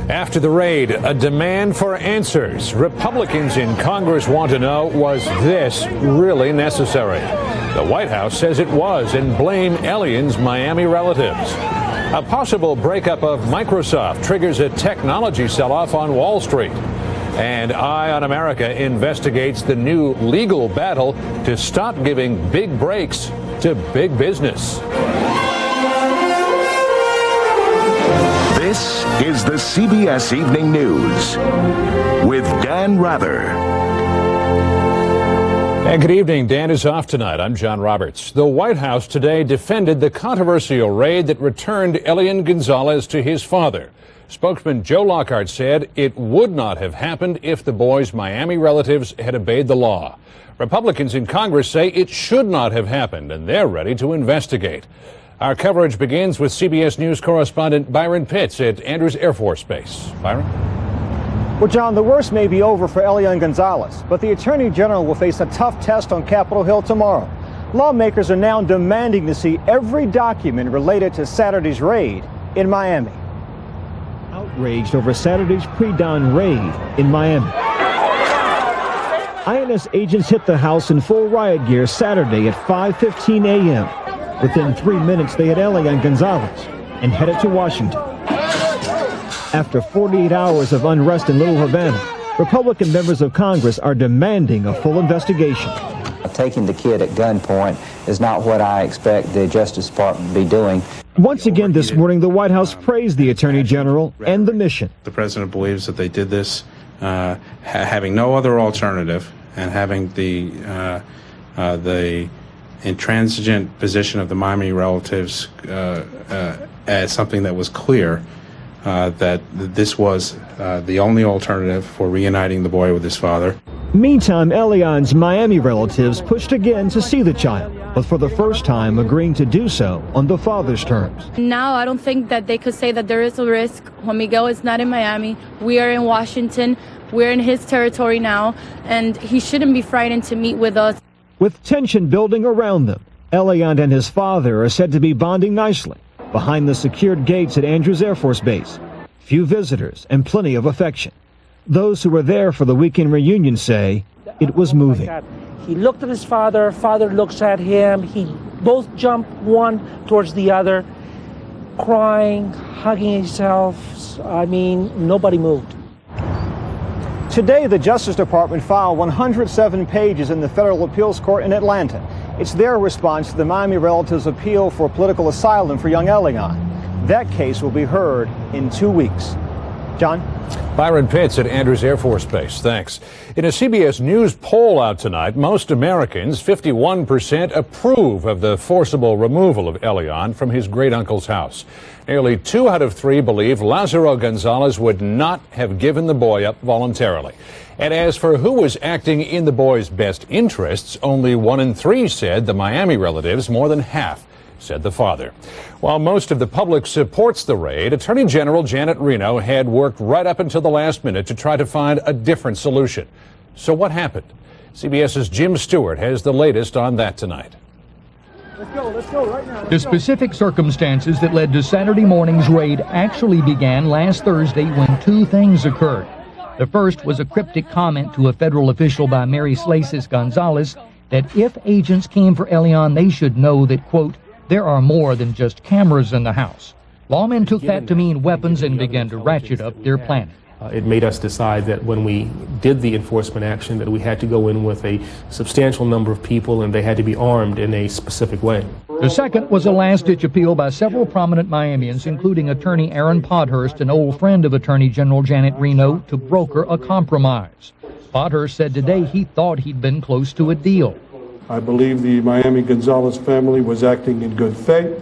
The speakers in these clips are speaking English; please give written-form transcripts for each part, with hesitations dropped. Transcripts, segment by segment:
After the raid, a demand for answers. Republicans in Congress want to know, was this really necessary? The White House says it was and blame Elian's Miami relatives. A possible breakup of Microsoft triggers a technology sell-off on Wall Street. And Eye on America investigates the new legal battle to stop giving big breaks to big business. This is the CBS Evening News with Dan Rather. And good evening. Dan is off tonight. I'm John Roberts. The White House today defended the controversial raid that returned Elian Gonzalez to his father. Spokesman Joe Lockhart said it would not have happened if the boy's Miami relatives had obeyed the law. Republicans in Congress say it should not have happened, and they're ready to investigate. Our coverage begins with CBS News correspondent Byron Pitts at Andrews Air Force Base. Byron? Well, John, the worst may be over for Elian Gonzalez, but the Attorney General will face a tough test on Capitol Hill tomorrow. Lawmakers are now demanding to see every document related to Saturday's raid in Miami. Outraged over Saturday's pre-dawn raid in Miami. INS agents hit the house in full riot gear Saturday at 5:15 a.m. Within 3 minutes, they had Elian Gonzalez and headed to Washington. After 48 hours of unrest in Little Havana, Republican members of Congress are demanding a full investigation. Taking the kid at gunpoint is not what I expect the Justice Department to be doing. Once again this morning, the White House praised the Attorney General and the mission. The president believes that they did this having no other alternative and having the intransigent position of the Miami relatives as something that was clear that this was the only alternative for reuniting the boy with his father. Meantime, Elian's Miami relatives pushed again to see the child, but for the first time agreeing to do so on the father's terms. Now I don't think that they could say that there is a risk. Juan Miguel is not in Miami. We are in Washington. We're in his territory now, and he shouldn't be frightened to meet with us. With tension building around them, Elian and his father are said to be bonding nicely behind the secured gates at Andrews Air Force Base. Few visitors and plenty of affection. Those who were there for the weekend reunion say it was moving. He looked at his father, father looks at him, he both jumped one towards the other, crying, hugging themselves. I mean, nobody moved. Today, the Justice Department filed 107 pages in the Federal Appeals Court in Atlanta. It's their response to the Miami relatives' appeal for political asylum for young Elian. That case will be heard in 2 weeks. John? Byron Pitts at Andrews Air Force Base. Thanks. In a CBS News poll out tonight, most Americans, 51%, approve of the forcible removal of Elian from his great-uncle's house. Nearly 2 out of 3 believe Lázaro González would not have given the boy up voluntarily. And as for who was acting in the boy's best interests, only 1 in 3 said the Miami relatives, more than half said the father. While most of the public supports the raid, Attorney General Janet Reno had worked right up until the last minute to try to find a different solution. So what happened? CBS's Jim Stewart has the latest on that tonight. Let's go right now. The specific circumstances that led to Saturday morning's raid actually began last Thursday when 2 things occurred. The first was a cryptic comment to a federal official by Mary Slaces Gonzalez that if agents came for Elian, they should know that, quote, there are more than just cameras in the house. Lawmen took that to mean weapons and began to ratchet up their planning. It made us decide that when we did the enforcement action that we had to go in with a substantial number of people and they had to be armed in a specific way. The second was a last-ditch appeal by several prominent Miamians, including attorney Aaron Podhurst, an old friend of Attorney General Janet Reno, to broker a compromise. Podhurst said today he thought he'd been close to a deal. I believe the Miami Gonzalez family was acting in good faith,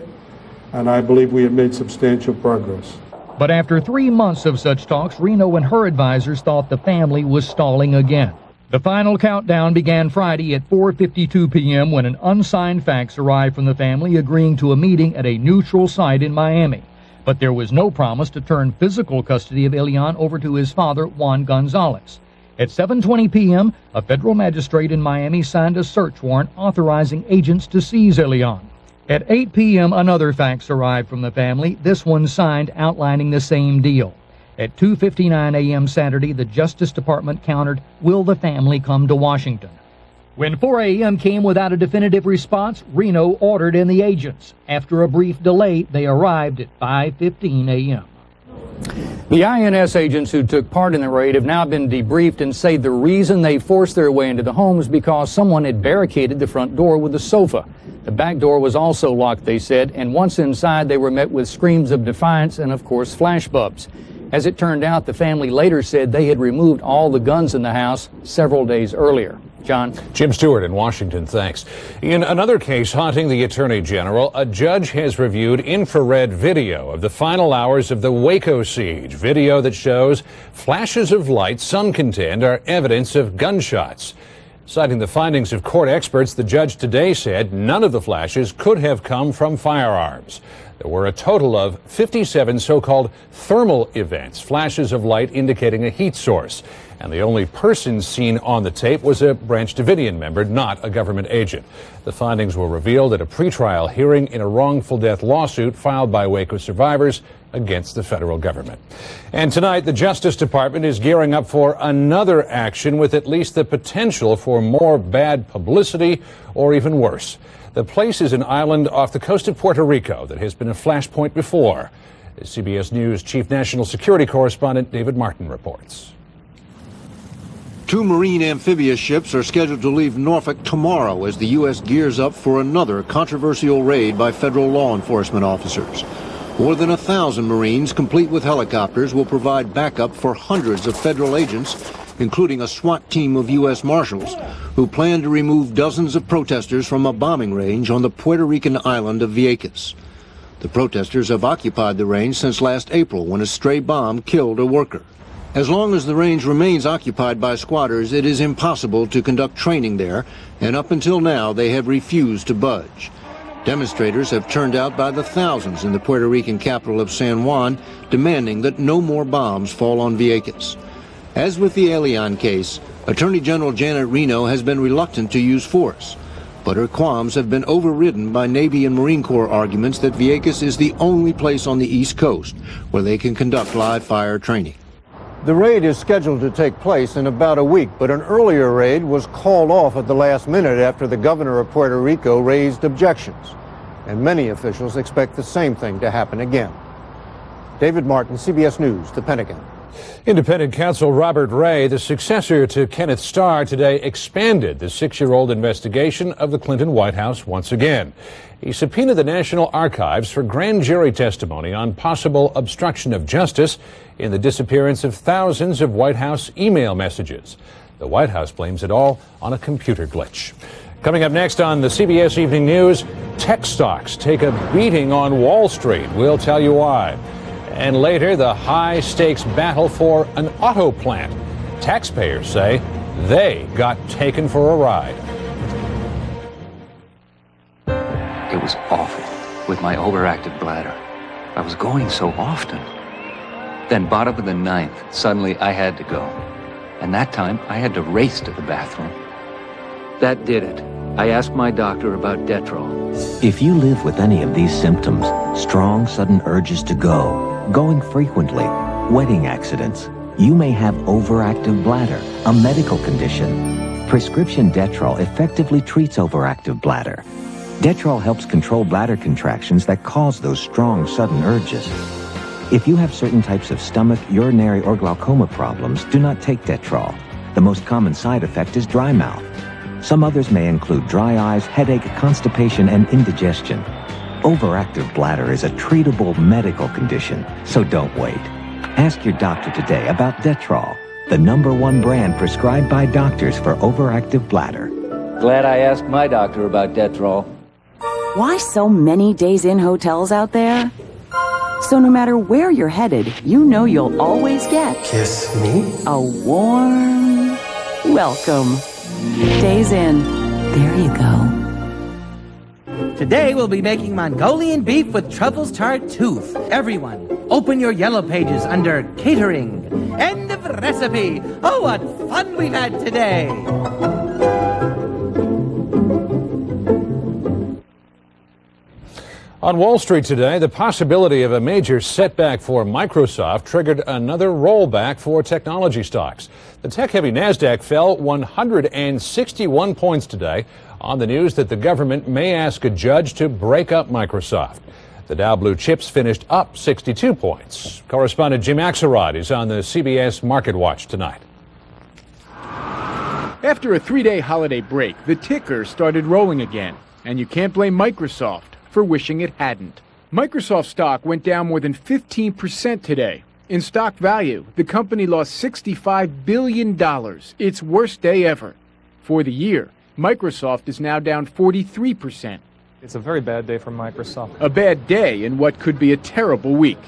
and I believe we have made substantial progress. But after 3 months of such talks, Reno and her advisors thought the family was stalling again. The final countdown began Friday at 4:52 p.m. when an unsigned fax arrived from the family agreeing to a meeting at a neutral site in Miami. But there was no promise to turn physical custody of Elian over to his father, Juan Gonzalez. At 7:20 p.m., a federal magistrate in Miami signed a search warrant authorizing agents to seize Elian. At 8 p.m., another fax arrived from the family, this one signed outlining the same deal. At 2:59 a.m. Saturday, the Justice Department countered, "Will the family come to Washington?" When 4 a.m. came without a definitive response, Reno ordered in the agents. After a brief delay, they arrived at 5:15 a.m. The INS agents who took part in the raid have now been debriefed and say the reason they forced their way into the home is because someone had barricaded the front door with a sofa. The back door was also locked, they said, and once inside they were met with screams of defiance and, of course, flashbulbs. As it turned out, the family later said they had removed all the guns in the house several days earlier. John? Jim Stewart in Washington, thanks. In another case haunting the Attorney General, a judge has reviewed infrared video of the final hours of the Waco siege. Video that shows flashes of light, some contend, are evidence of gunshots. Citing the findings of court experts, the judge today said none of the flashes could have come from firearms. There were a total of 57 so-called thermal events, flashes of light indicating a heat source. And the only person seen on the tape was a Branch Davidian member, not a government agent. The findings were revealed at a pretrial hearing in a wrongful death lawsuit filed by Waco survivors against the federal government. And tonight, the Justice Department is gearing up for another action with at least the potential for more bad publicity or even worse. The place is an island off the coast of Puerto Rico that has been a flashpoint before. CBS News Chief National Security Correspondent David Martin reports. 2 Marine amphibious ships are scheduled to leave Norfolk tomorrow as the U.S. gears up for another controversial raid by federal law enforcement officers. More than 1,000 Marines, complete with helicopters, will provide backup for hundreds of federal agents, including a SWAT team of U.S. Marshals, who plan to remove dozens of protesters from a bombing range on the Puerto Rican island of Vieques. The protesters have occupied the range since last April when a stray bomb killed a worker. As long as the range remains occupied by squatters, it is impossible to conduct training there, and up until now they have refused to budge. Demonstrators have turned out by the thousands in the Puerto Rican capital of San Juan, demanding that no more bombs fall on Vieques. As with the Elian case, Attorney General Janet Reno has been reluctant to use force, but her qualms have been overridden by Navy and Marine Corps arguments that Vieques is the only place on the East Coast where they can conduct live fire training. The raid is scheduled to take place in about a week, but an earlier raid was called off at the last minute after the governor of Puerto Rico raised objections. And many officials expect the same thing to happen again. David Martin, CBS News, the Pentagon. Independent counsel Robert Ray, the successor to Kenneth Starr, today expanded the 6-year-old investigation of the Clinton White House once again. He subpoenaed the National Archives for grand jury testimony on possible obstruction of justice in the disappearance of thousands of White House email messages. The White House blames it all on a computer glitch. Coming up next on the CBS Evening News, tech stocks take a beating on Wall Street. We'll tell you why. And later, the high-stakes battle for an auto plant. Taxpayers say they got taken for a ride. It was awful with my overactive bladder. I was going so often. Then bottom of the ninth, suddenly I had to go. And that time, I had to race to the bathroom. That did it. I asked my doctor about Detrol. If you live with any of these symptoms, strong, sudden urges to go, going frequently, wedding accidents, you may have overactive bladder, a medical condition. Prescription Detrol effectively treats overactive bladder. Detrol helps control bladder contractions that cause those strong, sudden urges. If you have certain types of stomach, urinary, or glaucoma problems, do not take Detrol. The most common side effect is dry mouth. Some others may include dry eyes, headache, constipation, and indigestion. Overactive bladder is a treatable medical condition, so don't wait. Ask your doctor today about Detrol, the #1 brand prescribed by doctors for overactive bladder. Glad I asked my doctor about Detrol. Why so many days-in hotels out there? So no matter where you're headed, you know you'll always get... Kiss me? A warm welcome. Days Inn. There you go. Today we'll be making Mongolian beef with truffles tartuffe. Everyone, open your yellow pages under catering. End of recipe. Oh, what fun we've had today. On Wall Street today, the possibility of a major setback for Microsoft triggered another rollback for technology stocks. The tech-heavy Nasdaq fell 161 points today on the news that the government may ask a judge to break up Microsoft. The Dow Blue Chips finished up 62 points. Correspondent Jim Axelrod is on the CBS Market Watch tonight. After a three-day holiday break, the ticker started rolling again, and you can't blame Microsoft for wishing it hadn't. Microsoft stock went down more than 15% today. In stock value, the company lost $65 billion, its worst day ever. For the year, Microsoft is now down 43%. It's a very bad day for Microsoft. A bad day in what could be a terrible week.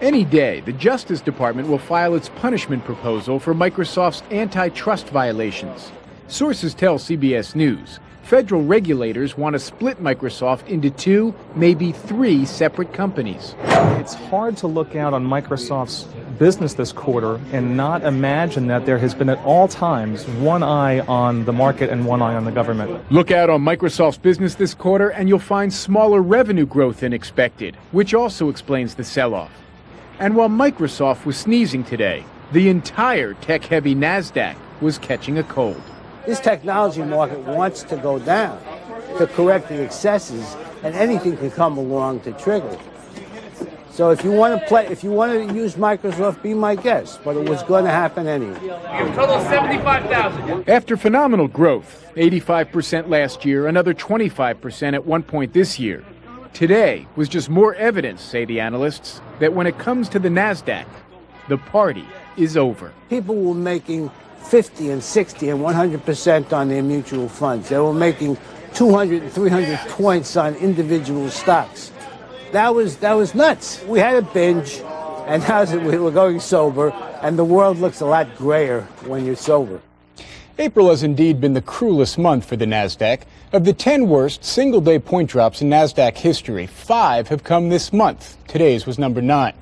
Any day, the Justice Department will file its punishment proposal for Microsoft's antitrust violations. Sources tell CBS News federal regulators want to split Microsoft into two, maybe three separate companies. It's hard to look out on Microsoft's business this quarter and not imagine that there has been at all times one eye on the market and one eye on the government. Look out on Microsoft's business this quarter and you'll find smaller revenue growth than expected, which also explains the sell-off. And while Microsoft was sneezing today, the entire tech-heavy Nasdaq was catching a cold. This technology market wants to go down to correct the excesses, and anything can come along to trigger it. So if you want to use Microsoft, be my guest. But it was going to happen anyway. Total $75,000. After phenomenal growth, 85% last year, another 25% at one point this year, today was just more evidence, say the analysts, that when it comes to the Nasdaq, the party is over. People were making 50 and 60 and 100% on their mutual funds. They were making 200 and 300 points on individual stocks. That was nuts. We had a binge, and now we're going sober, and the world looks a lot grayer when you're sober. April has indeed been the cruelest month for the Nasdaq. Of the 10 worst single-day point drops in Nasdaq history, 5 have come this month. Today's was number 9.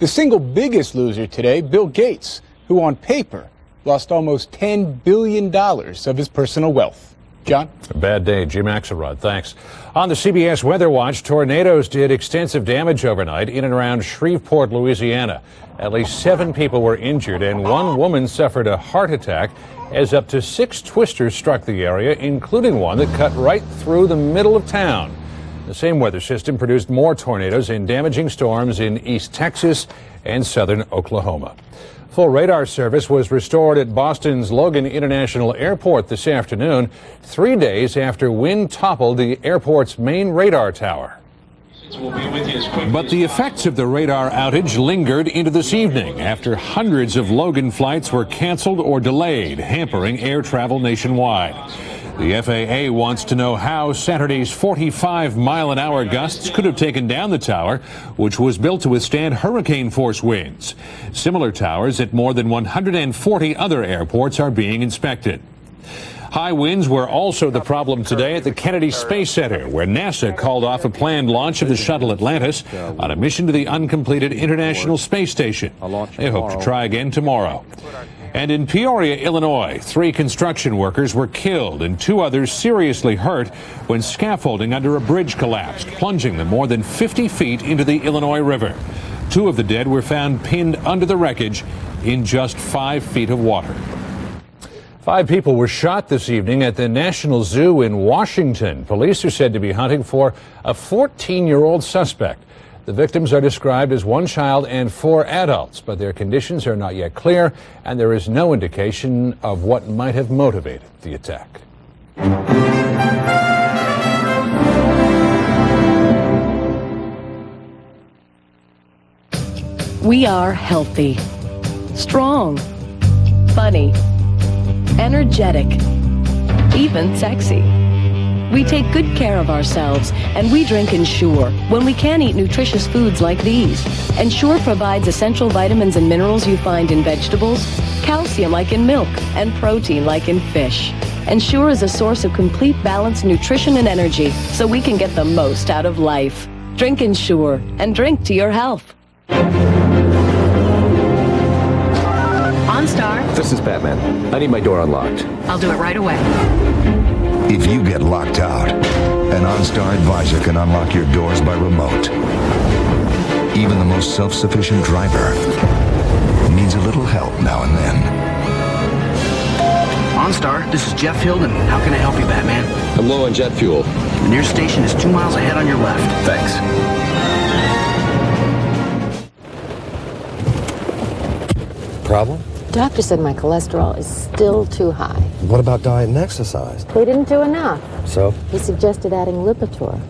The single biggest loser today, Bill Gates, who on paper lost almost $10 billion of his personal wealth. John? A bad day. Jim Axelrod, thanks. On the CBS Weather Watch, tornadoes did extensive damage overnight in and around Shreveport, Louisiana. At least 7 people were injured and 1 woman suffered a heart attack as up to 6 twisters struck the area, including one that cut right through the middle of town. The same weather system produced more tornadoes and damaging storms in East Texas and southern Oklahoma. Full radar service was restored at Boston's Logan International Airport this afternoon, 3 days after wind toppled the airport's main radar tower. But the effects of the radar outage lingered into this evening after hundreds of Logan flights were canceled or delayed, hampering air travel nationwide. The FAA wants to know how Saturday's 45-mile-an-hour gusts could have taken down the tower, which was built to withstand hurricane-force winds. Similar towers at more than 140 other airports are being inspected. High winds were also the problem today at the Kennedy Space Center, where NASA called off a planned launch of the shuttle Atlantis on a mission to the uncompleted International Space Station. They hope to try again tomorrow. And in Peoria, Illinois, 3 construction workers were killed and 2 others seriously hurt when scaffolding under a bridge collapsed, plunging them more than 50 feet into the Illinois River. 2 of the dead were found pinned under the wreckage in just 5 feet of water. 5 people were shot this evening at the National Zoo in Washington. Police are said to be hunting for a 14-year-old suspect. The victims are described as 1 child and 4 adults, but their conditions are not yet clear, and there is no indication of what might have motivated the attack. We are healthy, strong, funny, energetic, even sexy. We take good care of ourselves, and we drink Ensure when we can't eat nutritious foods like these. Ensure provides essential vitamins and minerals you find in vegetables, calcium like in milk, and protein like in fish. Ensure is a source of complete balanced nutrition and energy, so we can get the most out of life. Drink Ensure, and drink to your health. OnStar. This is Batman. I need my door unlocked. I'll do it right away. If you get locked out, an OnStar advisor can unlock your doors by remote. Even the most self-sufficient driver needs a little help now and then. OnStar, this is Jeff Hilden. How can I help you, Batman? I'm low on jet fuel. The nearest station is 2 miles ahead on your left. Thanks. Problem? Doctor said my cholesterol is still too high. What about diet and exercise? They didn't do enough. So? He suggested adding Lipitor.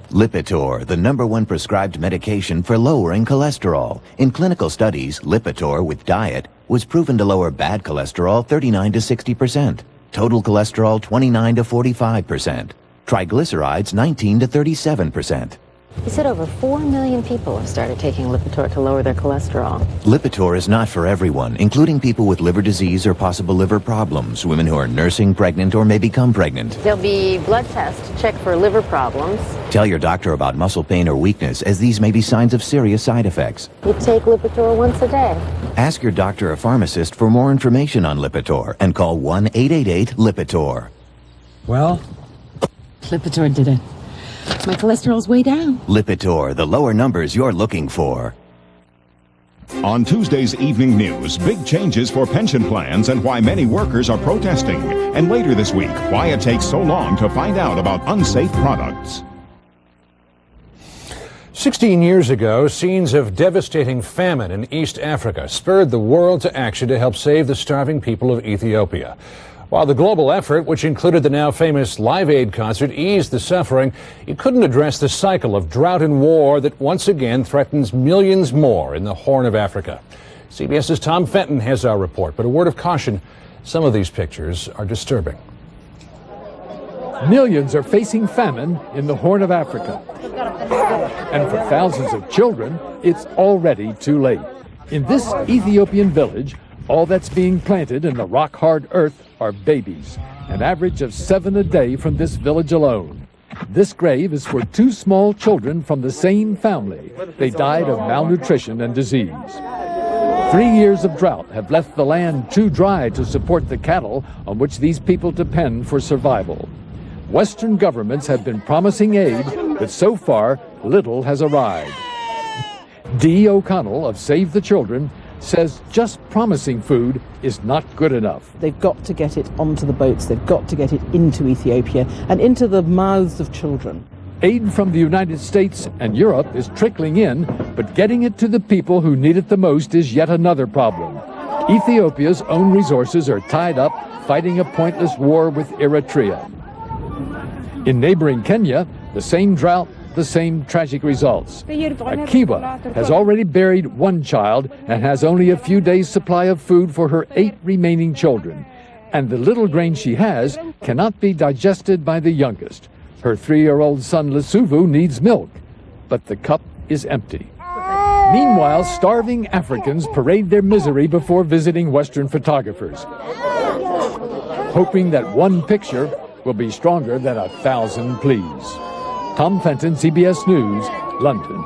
Lipitor, the #1 prescribed medication for lowering cholesterol. In clinical studies, Lipitor with diet was proven to lower bad cholesterol 39 to 60%, total cholesterol 29 to 45%, triglycerides 19 to 37%. He said over 4 million people have started taking Lipitor to lower their cholesterol. Lipitor is not for everyone, including people with liver disease or possible liver problems, women who are nursing, pregnant, or may become pregnant. There'll be blood tests to check for liver problems. Tell your doctor about muscle pain or weakness, as these may be signs of serious side effects. You take Lipitor once a day. Ask your doctor or pharmacist for more information on Lipitor and call 1-888-LIPITOR. Well, Lipitor did it. My cholesterol's way down. Lipitor, the lower numbers you're looking for. On Tuesday's Evening News, big changes for pension plans and why many workers are protesting. And later this week, why it takes so long to find out about unsafe products. 16 years ago, scenes of devastating famine in East Africa spurred the world to action to help save the starving people of Ethiopia. While the global effort, which included the now famous Live Aid concert, eased the suffering, it couldn't address the cycle of drought and war that once again threatens millions more in the Horn of Africa. CBS's Tom Fenton has our report, but a word of caution, some of these pictures are disturbing. Millions are facing famine in the Horn of Africa. And for thousands of children, it's already too late. In this Ethiopian village, all that's being planted in the rock-hard earth are babies, an average of 7 a day from this village alone. This grave is for 2 small children from the same family. They died of malnutrition and disease. 3 years of drought have left the land too dry to support the cattle on which these people depend for survival. Western governments have been promising aid, but so far, little has arrived. Dee O'Connell of Save the Children says just promising food is not good enough. They've got to get it onto the boats, they've got to get it into Ethiopia and into the mouths of children. Aid from the United States and Europe is trickling in, but getting it to the people who need it the most is yet another problem. Ethiopia's own resources are tied up fighting a pointless war with Eritrea. In neighboring Kenya, the same drought, the same tragic results. Akiwa has already buried 1 child and has only a few days' supply of food for her 8 remaining children. And the little grain she has cannot be digested by the youngest. Her 3-year-old son Lesuvu needs milk, but the cup is empty. Meanwhile, starving Africans parade their misery before visiting Western photographers, hoping that 1 picture will be stronger than 1,000 pleas. Tom Fenton, CBS News, London.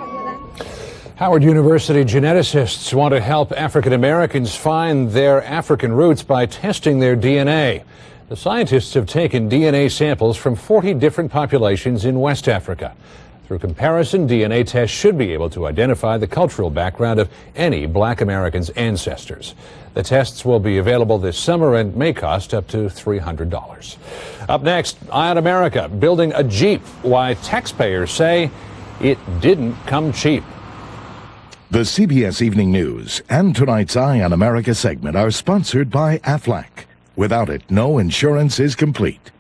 Howard University geneticists want to help African Americans find their African roots by testing their DNA. The scientists have taken DNA samples from 40 different populations in West Africa. Through comparison, DNA tests should be able to identify the cultural background of any Black Americans' ancestors. The tests will be available this summer and may cost up to $300. Up next, Eye on America, building a Jeep. Why taxpayers say it didn't come cheap. The CBS Evening News and tonight's Eye on America segment are sponsored by Aflac. Without it, no insurance is complete.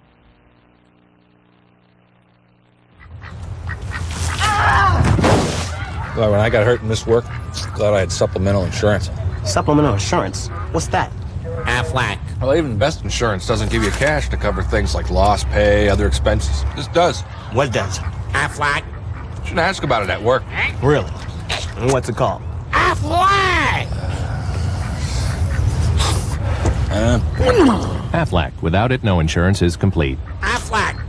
Well, when I got hurt and missed work, thought I had supplemental insurance. Supplemental insurance? What's that? Aflac. Well, even the best insurance doesn't give you cash to cover things like lost pay, other expenses. This does. What does? Aflac. Shouldn't ask about it at work. Really? And what's it called? Aflac! Aflac. Without it, no insurance is complete. Aflac.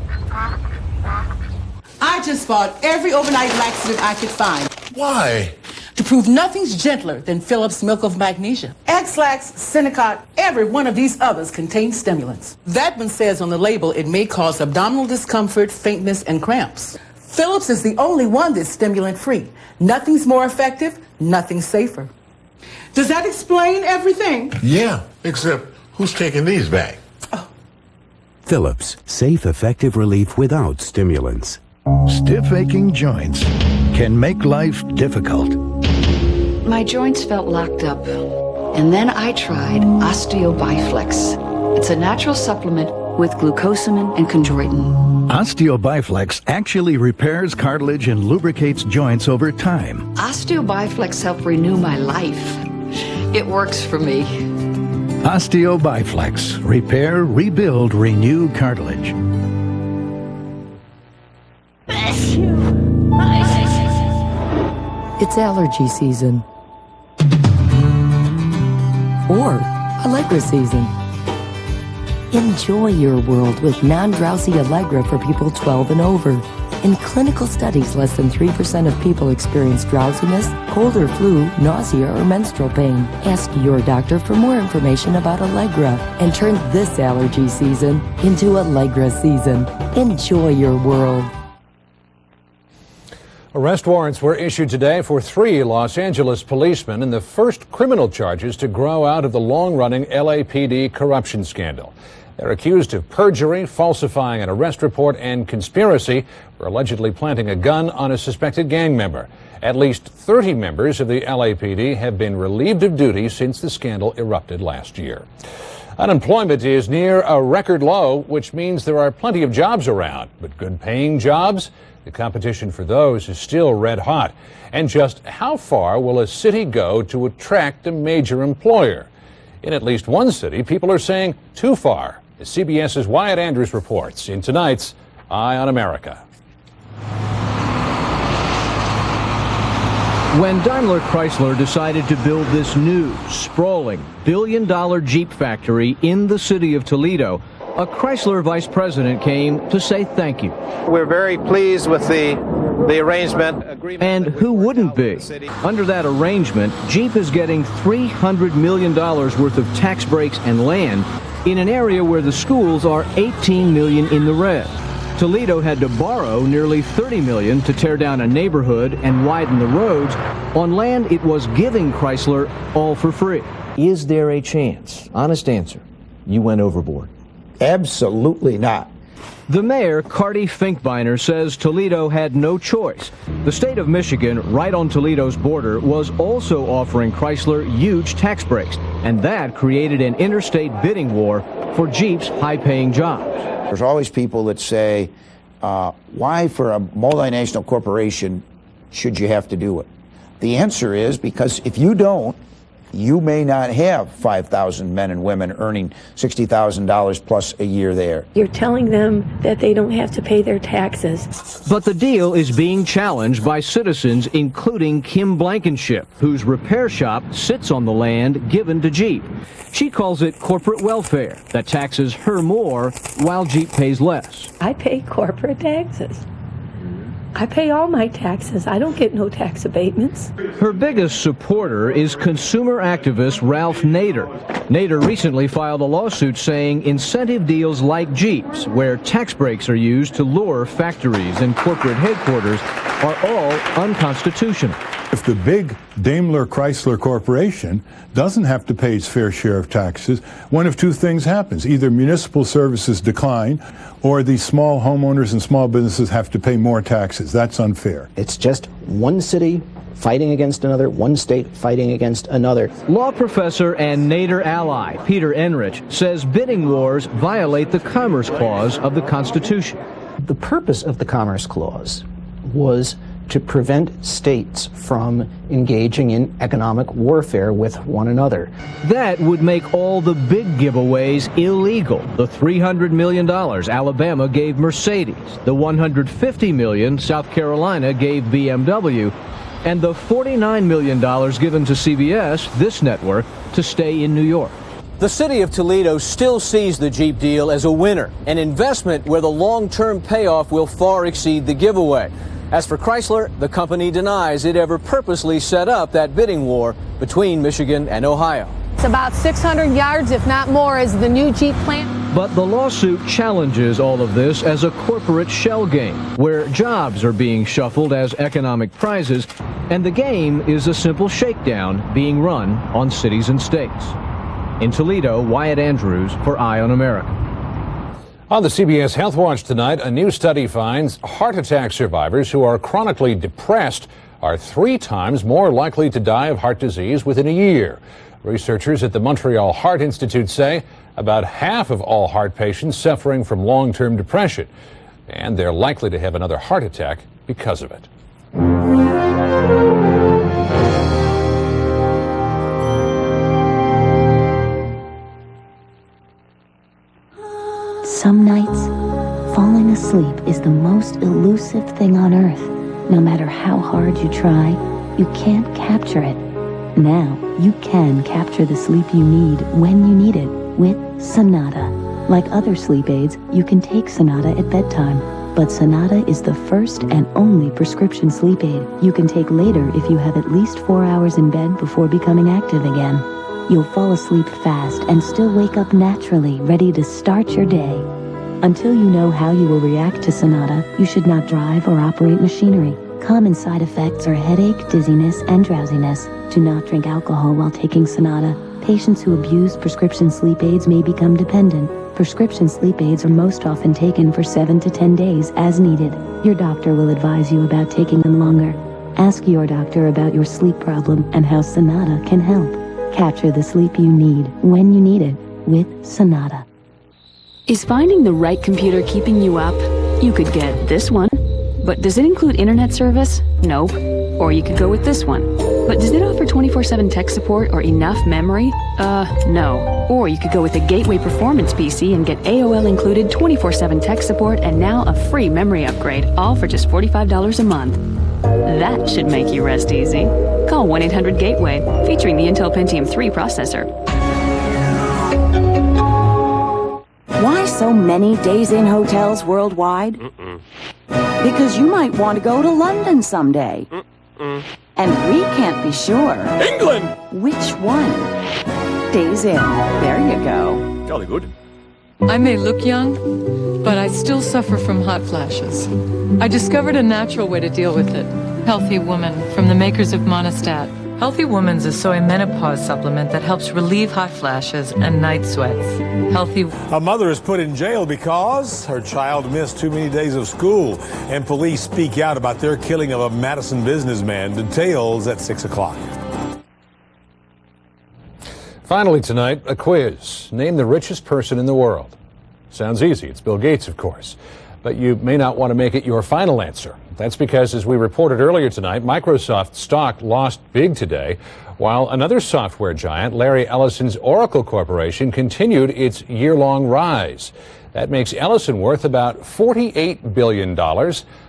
I just bought every overnight laxative I could find. Why? To prove nothing's gentler than Phillips Milk of Magnesia. X-Lax, Senecot, every one of these others contains stimulants. That one says on the label it may cause abdominal discomfort, faintness, and cramps. Phillips is the only one that's stimulant-free. Nothing's more effective, nothing's safer. Does that explain everything? Yeah, except who's taking these back? Phillips, safe, effective relief without stimulants. Stiff aching joints can make life difficult. My joints felt locked up, and then I tried OsteoBiflex. It's a natural supplement with glucosamine and chondroitin. OsteoBiflex actually repairs cartilage and lubricates joints over time. OsteoBiflex helped renew my life. It works for me. OsteoBiflex. Repair, rebuild, renew cartilage. It's allergy season. Or Allegra season. Enjoy your world with non-drowsy Allegra for people 12 and over. In clinical studies, less than 3% of people experience drowsiness, cold or flu, nausea, or menstrual pain. Ask your doctor for more information about Allegra and turn this allergy season into Allegra season. Enjoy your world. Arrest warrants were issued today for 3 Los Angeles policemen in the first criminal charges to grow out of the long-running LAPD corruption scandal. They're accused of perjury, falsifying an arrest report, and conspiracy for allegedly planting a gun on a suspected gang member. At least 30 members of the LAPD have been relieved of duty since the scandal erupted last year. Unemployment is near a record low, which means there are plenty of jobs around, but good-paying jobs? The competition for those is still red hot. And just how far will a city go to attract a major employer? In at least one city, people are saying too far. As CBS's Wyatt Andrews reports in tonight's Eye on America. When Daimler Chrysler decided to build this new, sprawling, billion-dollar Jeep factory in the city of Toledo, a Chrysler vice president came to say thank you. We're very pleased with the arrangement. And who wouldn't be? Under that arrangement, Jeep is getting $300 million worth of tax breaks and land in an area where the schools are $18 million in the red. Toledo had to borrow nearly $30 million to tear down a neighborhood and widen the roads on land it was giving Chrysler all for free. Is there a chance, honest answer, you went overboard? Absolutely not. The mayor, Carty Finkbeiner, says Toledo had no choice. The state of Michigan, right on Toledo's border, was also offering Chrysler huge tax breaks, and that created an interstate bidding war for Jeep's high-paying jobs. There's always people that say, why for a multinational corporation should you have to do it? The answer is because if you don't, you may not have 5,000 men and women earning $60,000 plus a year there. You're telling them that they don't have to pay their taxes. But the deal is being challenged by citizens, including Kim Blankenship, whose repair shop sits on the land given to Jeep. She calls it corporate welfare that taxes her more while Jeep pays less. I pay corporate taxes. I pay all my taxes. I don't get no tax abatements. Her biggest supporter is consumer activist Ralph Nader. Nader recently filed a lawsuit saying incentive deals like Jeep's, where tax breaks are used to lure factories and corporate headquarters, are all unconstitutional. If the big Daimler Chrysler Corporation doesn't have to pay its fair share of taxes, one of two things happens. Either municipal services decline, or the small homeowners and small businesses have to pay more taxes. That's unfair. It's just one city fighting against another, one state fighting against another. Law professor and Nader ally Peter Enrich says bidding wars violate the Commerce Clause of the Constitution. The purpose of the Commerce Clause was to prevent states from engaging in economic warfare with one another. That would make all the big giveaways illegal. The $300 million Alabama gave Mercedes, the $150 million South Carolina gave BMW, and the $49 million given to CBS, this network, to stay in New York. The city of Toledo still sees the Jeep deal as a winner, an investment where the long-term payoff will far exceed the giveaway. As for Chrysler, the company denies it ever purposely set up that bidding war between Michigan and Ohio. It's about 600 yards, if not more, is the new Jeep plant. But the lawsuit challenges all of this as a corporate shell game, where jobs are being shuffled as economic prizes, and the game is a simple shakedown being run on cities and states. In Toledo, Wyatt Andrews for Eye on America. On the CBS Health Watch tonight, a new study finds heart attack survivors who are chronically depressed are 3 times more likely to die of heart disease within a year. Researchers at the Montreal Heart Institute say about half of all heart patients suffering from long-term depression, and they're likely to have another heart attack because of it. Some nights, falling asleep is the most elusive thing on earth. No matter how hard you try, you can't capture it. Now, you can capture the sleep you need when you need it with Sonata. Like other sleep aids, you can take Sonata at bedtime. But Sonata is the first and only prescription sleep aid you can take later if you have at least 4 hours in bed before becoming active again. You'll fall asleep fast and still wake up naturally, ready to start your day. Until you know how you will react to Sonata, you should not drive or operate machinery. Common side effects are headache, dizziness, and drowsiness. Do not drink alcohol while taking Sonata. Patients who abuse prescription sleep aids may become dependent. Prescription sleep aids are most often taken for 7 to 10 days as needed. Your doctor will advise you about taking them longer. Ask your doctor about your sleep problem and how Sonata can help. Capture the sleep you need when you need it with Sonata. Is finding the right computer keeping you up? You could get this one. But does it include internet service? Nope. Or you could go with this one. But does it offer 24/7 tech support or enough memory? No. Or you could go with a Gateway Performance PC and get AOL included 24/7 tech support and now a free memory upgrade, all for just $45 a month. That should make you rest easy. Call 1-800-GATEWAY, featuring the Intel Pentium 3 processor. Why so many days-in hotels worldwide? Because you might want to go to London someday. And we can't be sure. England! Which one? Days in. There you go. Jolly good. I may look young, but I still suffer from hot flashes. I discovered a natural way to deal with it. Healthy Woman, from the makers of Monistat. Healthy Woman's a soy menopause supplement that helps relieve hot flashes and night sweats. Healthy. A mother is put in jail because her child missed too many days of school, and police speak out about their killing of a Madison businessman. Details at 6 o'clock. Finally tonight, a quiz. Name the richest person in the world. Sounds easy. It's Bill Gates, of course. But you may not want to make it your final answer. That's because, as we reported earlier tonight, Microsoft stock lost big today, while another software giant, Larry Ellison's Oracle Corporation, continued its year-long rise. That makes Ellison worth about $48 billion,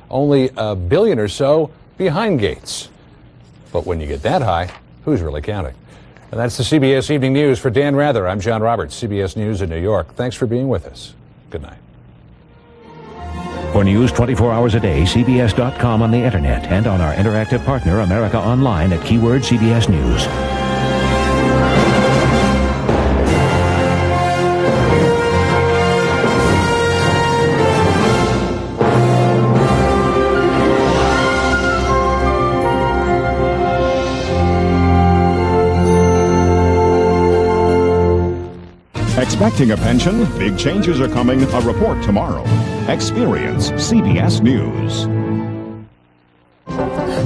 only a billion or so behind Gates. But when you get that high, who's really counting? And that's the CBS Evening News. For Dan Rather, I'm John Roberts, CBS News in New York. Thanks for being with us. Good night. For news 24 hours a day, CBS.com on the internet and on our interactive partner, America Online, at keyword CBS News. Expecting a pension? Big changes are coming. A report tomorrow. Experience CBS News.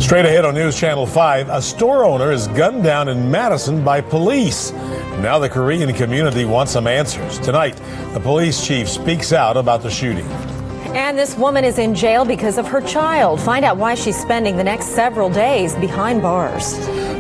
Straight ahead on News Channel 5, a store owner is gunned down in Madison by police. Now the Korean community wants some answers. Tonight, the police chief speaks out about the shooting. And this woman is in jail because of her child. Find out why she's spending the next several days behind bars.